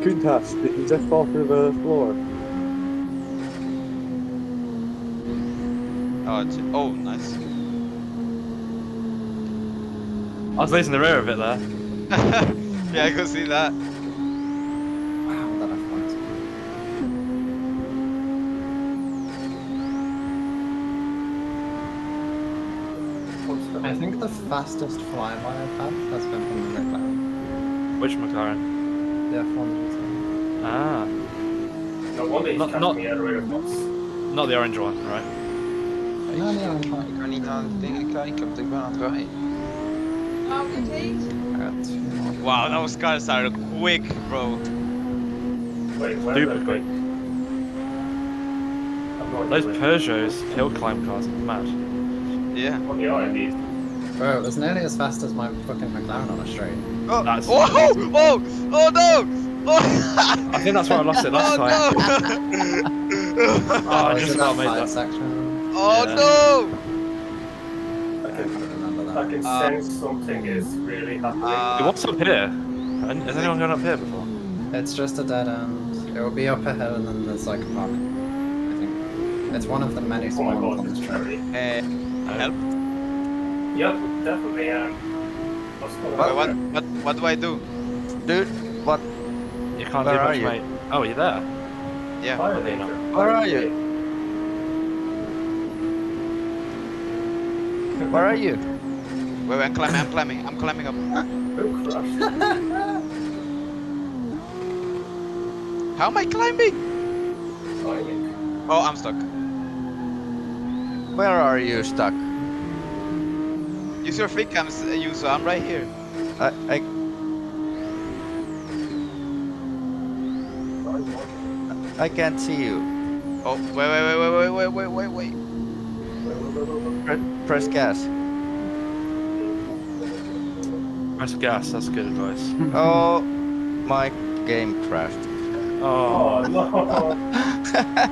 Kuntas, did you just fall through the floor? Oh, nice. I was losing the rear a bit there. Yeah, I could see that. Wow, that F1 is. I think the fastest flyby I've had has been from the McLaren. Which McLaren? The F1 GT. Ah, No wonder he's Not- catching not- me out of rid of us. not the orange one, right? Ja, det är en Ik kan niet aan het ding kijken, want ik ben aan het rijden. Wow, that was kind of started quick, bro. Wait, where Stupid are quick. Those Peugeots hill climb cars are mad. Yeah. What they are indeed. Bro, it was nearly as fast as my fucking McLaren on a straight. Oh, That's oh, amazing. oh, oh no! Oh, I think that's where I lost it last time. no! Oh, I is just it about that made 5 that. section? Oh Yeah. no! I I can, can't remember I that. can sense something is really happening. What's up here? Has anyone gone up here before? It's just a dead end. It will be up ahead and then there's like a park. I think. It's one of the many Oh small my ones god, on this it's track. very... Help? Yep, definitely. What's going on? What do I do? Dude, what? You can't Where do are much, you? mate. Oh, you're there. Yeah. Fire Well, they danger. Where are you? Where are you? Wait, I'm climbing up. Who crashed? How am I climbing? Timing. Oh, I'm stuck. Where are you stuck? Use your free cams, user. I'm right here. I can't see you. Oh, wait. Press gas. Press gas, that's good advice. Oh, my game crashed. Oh. Oh no!